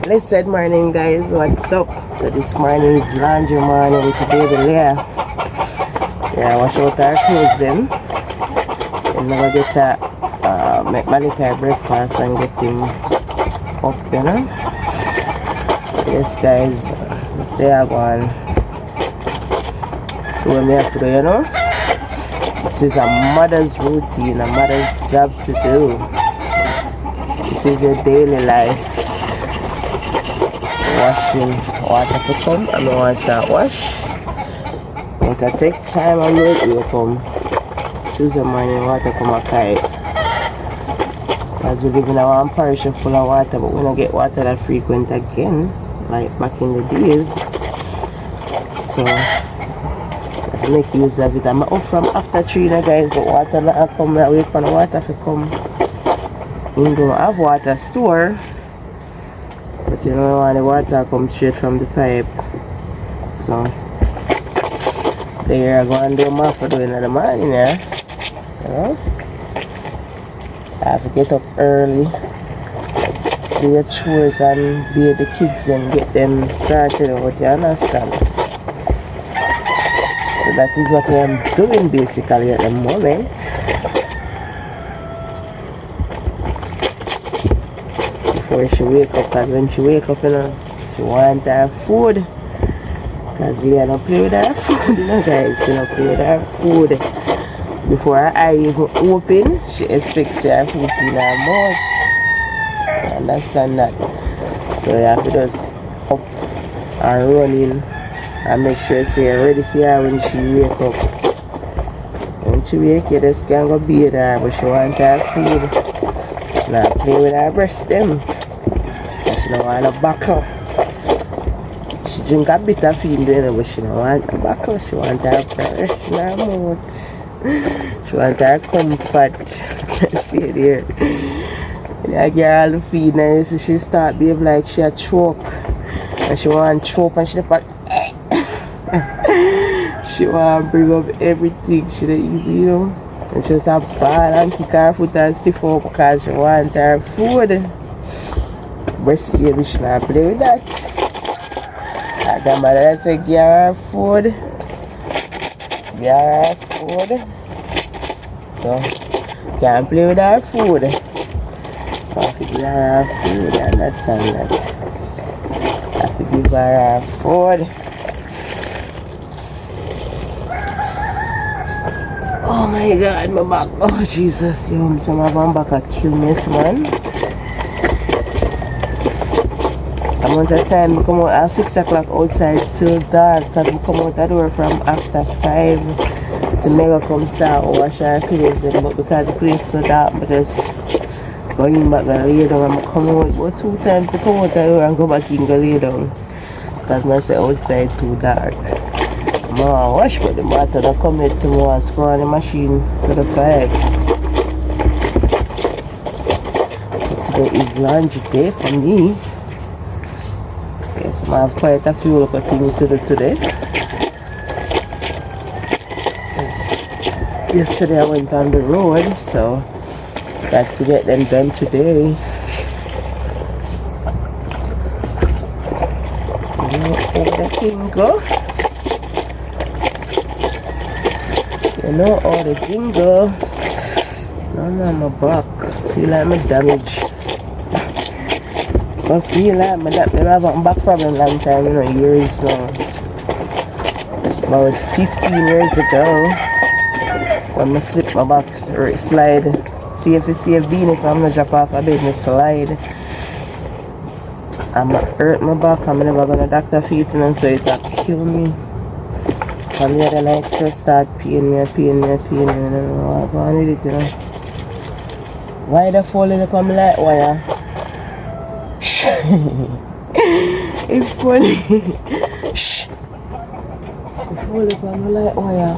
Blessed morning, guys. What's up? So this morning is laundry morning with baby Leah. Yeah, wash out our clothes then. And now I get to make Malachi breakfast and get him up, you know. Yes, guys. Stay up on. Do what me have to do, you know. This is a mother's routine, a mother's job to do. This is your daily life. Washing water to come, and I want to start wash. It can take time and wait will come. Tuesday morning water come a kite. Because we live in a one parish full of water, but we don't get water that frequent again, like back in the days. So I make use of it. I'm up from after 3 now, guys, but water not come. I wait for the water to come. You don't have water store. But you know when the water comes straight from the pipe. So there I go and do my for doing in the morning, yeah. You know? I have to get up early, do your chores and bathe the kids and get them started out, you understand? So that is what I am doing basically at the moment. Before she wake up, because when she wake up, you know, she want her food. Because Leah don't play with her food, you know, guys. She don't play with her food. Before her eye even open, she expects her food in her mouth. You understand that? So you have to just up and run in and make sure you're ready for her when she wake up. When she wake, you just can't go bathe her, but she want her food. She not play with her breast them. She don't want a buckle. She drink a bit of feed, but she don't want a buckle. She want her breast in her mouth. She want her comfort. See it here. I get all the feed now, so she start behave like she a choke. And she want choke and she like she want bring up everything. She don't easy, you know. And she just a ball and kick her foot and stiff up because she want her food. Breast baby, she not play with that. And the mother say give her food. Give her food. So can't play with her food. Have to give her food, you understand that? Have to give her food. Oh my God, my back. Oh Jesus, yo, so my back a kill me, man. I'm on the time, we come out at 6 o'clock outside, still dark, because we come out the door from after 5. So Mega come start wash our clothes, but because the place is so dark, but just going back and lay down, and I come out about 2 times to come out the door and go back in and lay down. Because I say outside too dark. I wash, but the water that come out to me and screw on the machine to the pipe. So today is laundry day for me. Yes, I have quite a few local things to do today. Yesterday I went on the road, so got to get them done today. You know how the thing go? You know how the thing go? No, my back. Feel like I'm damaged. I feel like I have a back problem long time, you know, years now. About 15 years ago, when I slip my back or slide, see if being if I'm gonna drop off a bed, I slide. I'm gonna hurt my back, I'm never gonna doctor feet and so it'll kill me. And the other night just start pain me, I don't know what's going on with it, you know. Why the falling up on me like wire? It's funny. Shh. Before the camera like wire.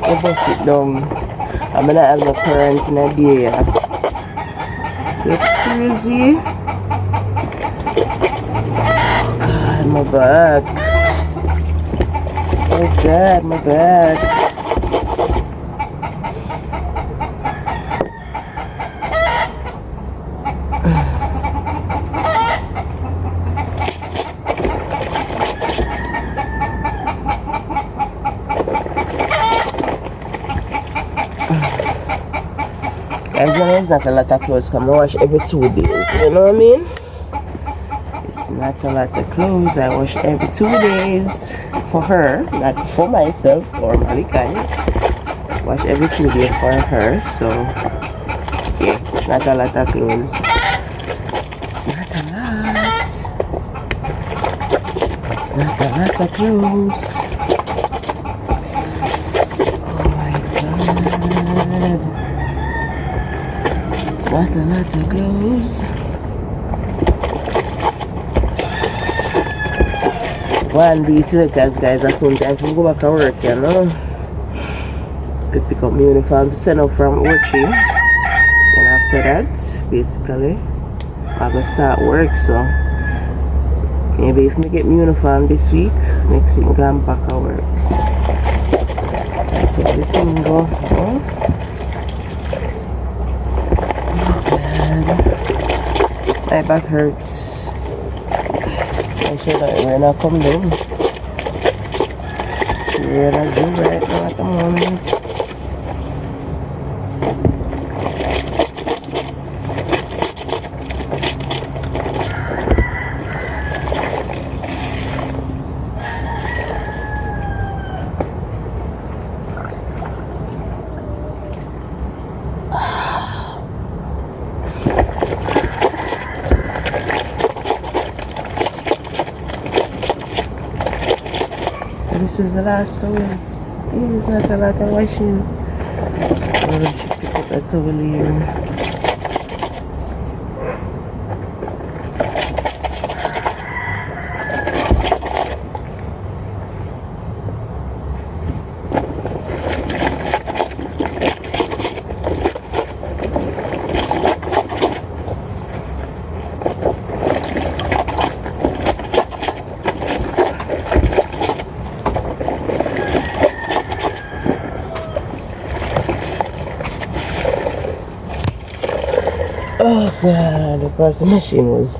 I bust it down. I'm gonna have no current in a day. You're crazy. Oh God, my back. Oh God, my back. Guys, when there's not a lot of clothes, come I wash every 2 days. You know what I mean? It's not a lot of clothes. I wash every 2 days for her, not for myself or Malikai. Wash every 2 days for her. So yeah, it's not a lot of clothes. It's not a lot. It's not a lot of clothes. Oh my God. It's not a lot of clothes. One be it guys, I sometimes go back to work, you know. To pick up my uniform, send up from Ochi. And after that, basically, I go start work. So maybe if I get my uniform this week, next week I go back to work. That's how the thing go. Oh God. My back hurts. I should have when I come down. We're not doing right now at the moment. This is the last one. It's not a lot of washing. I'm going to pick up that over here. Oh God, the washing machine was.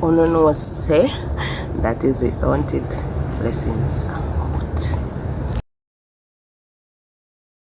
uno know say that is it, don't it? Blessings.